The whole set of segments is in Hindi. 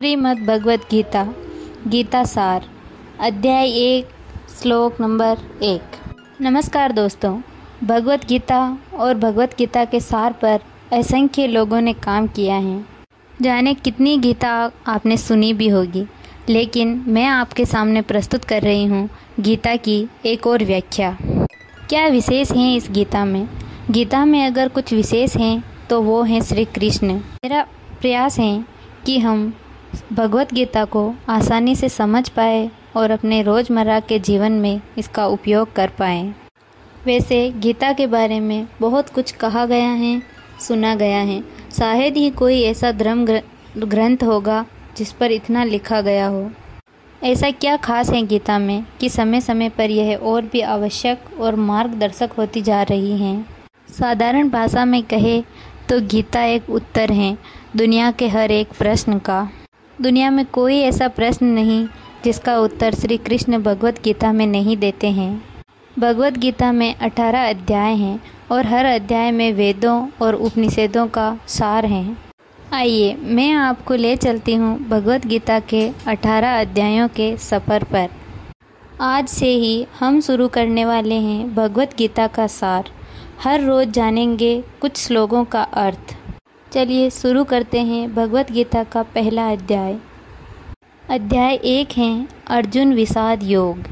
श्रीमद् भगवत गीता गीता सार अध्याय 1 श्लोक नंबर 1। नमस्कार दोस्तों, भगवत गीता और भगवत गीता के सार पर असंख्य लोगों ने काम किया है। जाने कितनी गीता आपने सुनी भी होगी, लेकिन मैं आपके सामने प्रस्तुत कर रही हूँ गीता की एक और व्याख्या। क्या विशेष है इस गीता में? गीता में अगर कुछ विशेष हैं तो वो हैं श्री कृष्ण। मेरा प्रयास है कि हम भगवत गीता को आसानी से समझ पाए और अपने रोज़मर्रा के जीवन में इसका उपयोग कर पाएँ। वैसे गीता के बारे में बहुत कुछ कहा गया है, सुना गया है। शायद ही कोई ऐसा धर्म ग्रंथ होगा जिस पर इतना लिखा गया हो। ऐसा क्या खास है गीता में कि समय समय पर यह और भी आवश्यक और मार्गदर्शक होती जा रही है। साधारण भाषा में कहे तो गीता एक उत्तर है दुनिया के हर एक प्रश्न का। दुनिया में कोई ऐसा प्रश्न नहीं जिसका उत्तर श्री कृष्ण भगवत गीता में नहीं देते हैं। भगवत गीता में 18 अध्याय हैं और हर अध्याय में वेदों और उपनिषदों का सार है। आइए मैं आपको ले चलती हूँ भगवत गीता के 18 अध्यायों के सफ़र पर। आज से ही हम शुरू करने वाले हैं भगवत गीता का सार। हर रोज़ जानेंगे कुछ श्लोकों का अर्थ। चलिए शुरू करते हैं भगवत गीता का पहला अध्याय। अध्याय 1 है अर्जुन विषाद योग।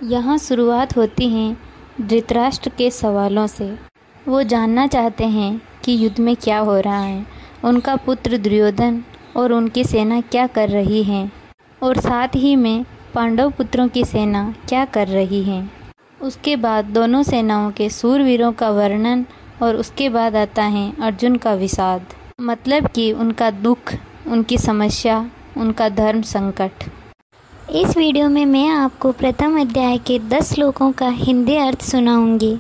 यहाँ शुरुआत होती है धृतराष्ट्र के सवालों से। वो जानना चाहते हैं कि युद्ध में क्या हो रहा है, उनका पुत्र दुर्योधन और उनकी सेना क्या कर रही है, और साथ ही में पांडव पुत्रों की सेना क्या कर रही है। उसके बाद दोनों सेनाओं के सूरवीरों का वर्णन और उसके बाद आता है अर्जुन का विषाद, मतलब कि उनका दुख, उनकी समस्या, उनका धर्म संकट। इस वीडियो में मैं आपको प्रथम अध्याय के 10 श्लोकों का हिंदी अर्थ सुनाऊंगी।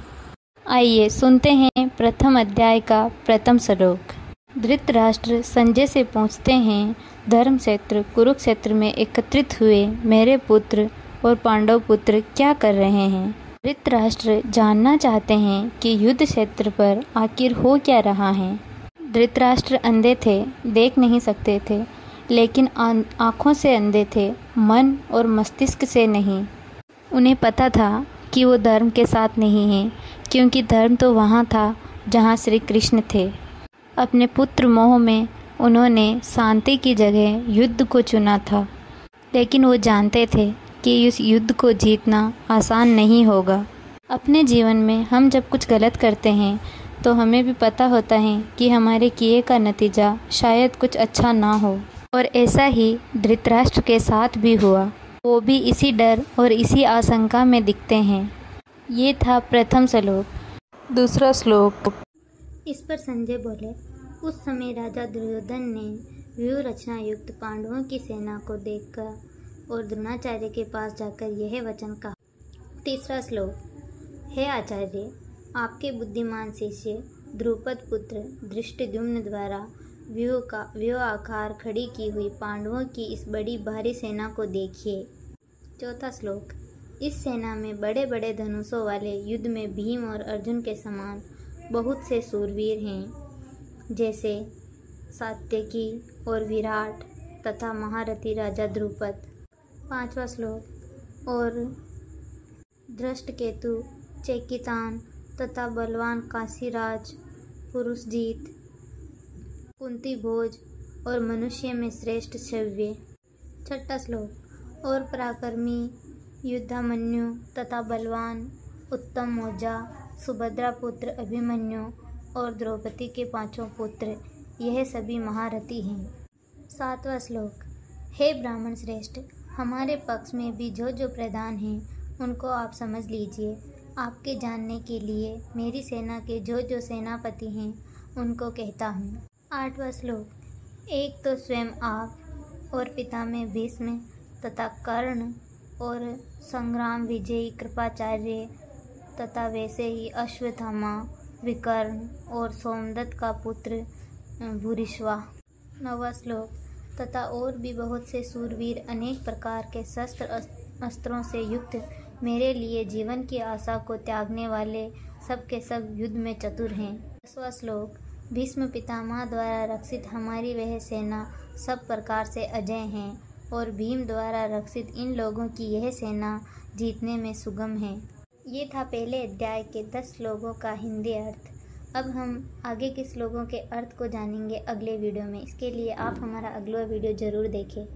आइए सुनते हैं प्रथम अध्याय का प्रथम श्लोक। धृतराष्ट्र संजय से पूछते हैं, धर्म क्षेत्र कुरुक्षेत्र में एकत्रित हुए मेरे पुत्र और पांडव पुत्र क्या कर रहे हैं। धृतराष्ट्र जानना चाहते हैं कि युद्ध क्षेत्र पर आखिर हो क्या रहा है। धृतराष्ट्र अंधे थे, देख नहीं सकते थे, लेकिन आँखों से अंधे थे, मन और मस्तिष्क से नहीं। उन्हें पता था कि वो धर्म के साथ नहीं हैं, क्योंकि धर्म तो वहाँ था जहाँ श्री कृष्ण थे। अपने पुत्र मोह में उन्होंने शांति की जगह युद्ध को चुना था, लेकिन वो जानते थे कि इस युद्ध को जीतना आसान नहीं होगा। अपने जीवन में हम जब कुछ गलत करते हैं तो हमें भी पता होता है कि हमारे किए का नतीजा शायद कुछ अच्छा ना हो, और ऐसा ही धृतराष्ट्र के साथ भी हुआ। वो भी इसी डर और इसी आशंका में दिखते हैं। ये था प्रथम श्लोक। दूसरा श्लोक। इस पर संजय बोले, उस समय राजा दुर्योधन ने व्यूह रचना युक्त पांडवों की सेना को देखकर और द्रोणाचार्य के पास जाकर यह वचन कहा। तीसरा श्लोक। हे आचार्य, आपके बुद्धिमान शिष्य द्रुपद पुत्र धृष्टद्युम्न द्वारा व्यूह आकार खड़ी की हुई पांडवों की इस बड़ी भारी सेना को देखिए। चौथा श्लोक। इस सेना में बड़े बड़े धनुषों वाले युद्ध में भीम और अर्जुन के समान बहुत से सूरवीर हैं, जैसे सात्यकी और विराट तथा महारथी राजा द्रुपद। पांचवा श्लोक। और धृष्टकेतु, चेकितान तथा बलवान काशीराज, पुरुषजीत, कुंती भोज और मनुष्य में श्रेष्ठ शव्य। छठा श्लोक। और पराक्रमी युद्धामन्यु तथा बलवान उत्तम मौजा, सुभद्रा पुत्र अभिमन्यु और द्रौपदी के 5 पुत्र, यह सभी महारथी हैं। सातवां श्लोक। हे ब्राह्मण श्रेष्ठ, हमारे पक्ष में भी जो प्रधान हैं उनको आप समझ लीजिए। आपके जानने के लिए मेरी सेना के जो सेनापति हैं उनको कहता हूँ। आठवां श्लोक। एक तो स्वयं आप और पिता में भीष्म तथा कर्ण और संग्राम विजयी कृपाचार्य तथा वैसे ही अश्वत्थामा, विकर्ण और सोमदत्त का पुत्र भूरिश्वा। नौवां श्लोक। तथा और भी बहुत से सूरवीर अनेक प्रकार के शस्त्र अस्त्रों से युक्त, मेरे लिए जीवन की आशा को त्यागने वाले सब के सब युद्ध में चतुर हैं। 10वां श्लोक। भीष्म पितामह द्वारा रक्षित हमारी वह सेना सब प्रकार से अजय हैं और भीम द्वारा रक्षित इन लोगों की यह सेना जीतने में सुगम है। ये था पहले अध्याय के 10 श्लोकों का हिंदी अर्थ। अब हम आगे के श्लोकों के अर्थ को जानेंगे अगले वीडियो में। इसके लिए आप हमारा अगला वीडियो ज़रूर देखें।